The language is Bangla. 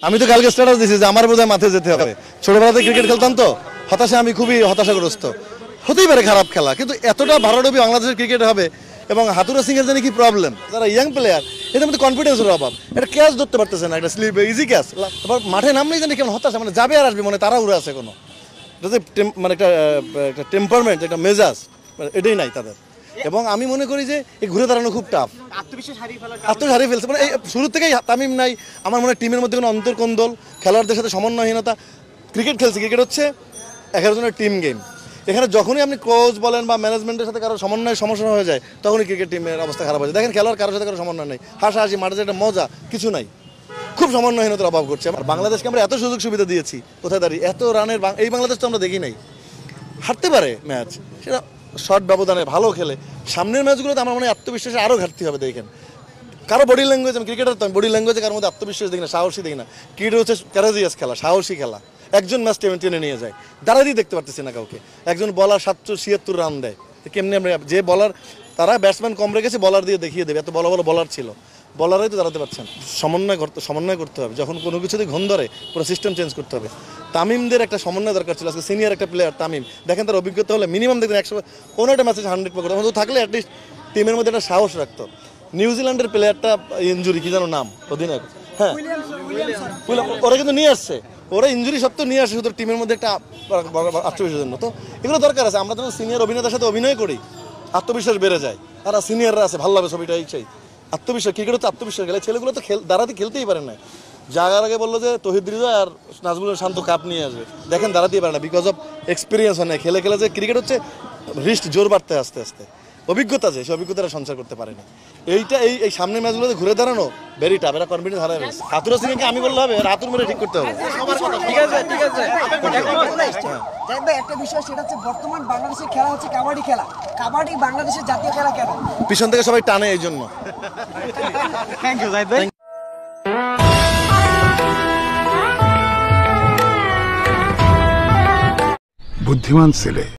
আমি তো কালকে স্ট্যাটাস দিয়েছি যে আমার বোধহয় মাঠে যেতে হবে। ছোটবেলাতে ক্রিকেট খেলতাম তো হতাশা, আমি খুবই হতাশাগ্রস্ত। হতেই পারে খারাপ খেলা, কিন্তু এতটা ভারতবি বাংলাদেশের ক্রিকেট হবে এবং হাতুরা সিং এর জানি কি প্রবলেম, যারা ইয়াং প্লেয়ার এদের মধ্যে কনফিডেন্সের অভাব, এটা ক্যাচ ধরতে পারতেছে না, একটা স্লিপ ইজি ক্যাচ, তারপর মাঠে নামলেই জানি কেমন হতাশা, মানে যাবে আর আসবে, মানে তারা উড়ে আছে কোনো, যাতে মানে একটা টেম্পারমেন্ট, একটা মেজাজ এটাই নাই তাদের। এবং আমি মনে করি যে এই ঘুরে দাঁড়ানো খুব টাফ, আত্মবিশ্বাস হারিয়ে ফেলছে। মানে এই শুরু থেকেই তামিম নাই, আমার মনে হয় টিমের মধ্যে কোনো অন্তর্কোন্দল, খেলোয়াড়দের সাথে সমন্বয়হীনতা। ক্রিকেট খেলছে, ক্রিকেট হচ্ছে 11 জনের টিম গেম। এখানে যখনই আপনি কোচ বলেন বা ম্যানেজমেন্টের সাথে কারো সমন্বয়ের সমস্যা হয়ে যায়, তখনই ক্রিকেট টিমের অবস্থা খারাপ হয়ে যায়। দেখেন খেলোয়াড় কারোর সাথে কারো সমন্বয় নেই, হাসাহাসি মাঠে যে একটা মজা কিছু নাই, খুব সমন্বয়হীনতার অভাব করছে। আর বাংলাদেশকে আমরা এত সুযোগ সুবিধা দিয়েছি, কোথায় দাঁড়িয়ে এত রানের এই বাংলাদেশ তো আমরা দেখি নাই। হারতে পারে ম্যাচ, সেটা শর্ট ব্যবধানে ভালো খেলে। সামনের ম্যাচগুলোতে আমার মনে হয় আত্মবিশ্বাসে আরও ঘাটতি হবে। দেখেন কারো বডি ল্যাঙ্গুয়েজ, আমি ক্রিকেটার তো আমি বডি ল্যাঙ্গুয়েজে কারোর মধ্যে আত্মবিশ্বাস দেখি না, সাহসী দেখি না। ক্রিকেট হচ্ছে ক্যারাজিয়াস খেলা, সাহসী খেলা, একজন ম্যাচ টেনে নিয়ে যায়, দাঁড়াতেই দেখতে পারতেছি না কাউকে। একজন বলার 776 রান দেয়, কেমনি আমরা যে বলার, তারা ব্যাটসম্যান কম রেখেছে, বলার দিয়ে দেখিয়ে দেবে, এত বড় বড় বলার ছিল, বলারাই তো দাঁড়াতে পারছেন। সমন্বয় করতে হবে, যখন কোনো কিছুতে ঘন ধরে পুরো সিস্টেম চেঞ্জ করতে হবে। তামিমদের একটা সমন্বয় দরকার ছিল, আজকে সিনিয়র একটা প্লেয়ার তামিম, দেখেন তার অভিজ্ঞতা হলে মিনিমাম দেখবেন 100 কোনো একটা ম্যাচে 100 পকেট থাকলে অ্যাটলিস্ট টিমের মধ্যে একটা সাহস রাখতো। নিউজিল্যান্ডের প্লেয়ারটা ইনজুরি, কি যেন নাম অধিনায়ক, হ্যাঁ ওরা কিন্তু নিয়ে আসছে, ওরা ইনজুরি সত্ত্বেও নিয়ে আসে, শুধু টিমের মধ্যে একটা আত্মবিশ্বাসের জন্য। তো এগুলো দরকার আছে, আমরা যখন সিনিয়র অভিনেতার সাথে অভিনয় করি আত্মবিশ্বাস বেড়ে যায়, আর সিনিয়ররা আছে ভালো লাগে ছবিটা, এই চাই আত্মবিশ্বাস। ক্রিকেট হচ্ছে আত্মবিশ্বাস গেলে ছেলেগুলো তো দাঁড়াতে খেলতেই পারে না। জাগার আগে বললো যে তহিদ রিজা আর নাজমুল শান্ত কাপ নিয়ে আসবে, দেখেন দাঁড়াতেই পারে না, বিকজ অফ এক্সপিরিয়েন্স হয় না, খেলে খেলে যে ক্রিকেট হচ্ছে রিস্ট জোর বাড়তে আস্তে আস্তে, অভিজ্ঞতা আছে, সেই অভিজ্ঞতাটা সঞ্চার করতে পারেনি। এইটা এই সামনের ম্যাচগুলোতে ঘুরে দাঁড়ানো ভেরি টাফ, এরা কনফিডেন্স হারাবে। হাতুরা সিংকে আমি বললে হবে, হাতুর মেরে ঠিক করতে হবে। ঠিক আছে একটা বিষয়, সেটা হচ্ছে বর্তমান বাংলাদেশের খেলা হচ্ছে কাবাডি খেলা। কাবাডি বাংলাদেশের জাতীয় খেলা কেন? পিছন থেকে সবাই টানে, এই জন্য। থ্যাংক ইউ জাহিদ ভাই। বুদ্ধিমান ছেলে।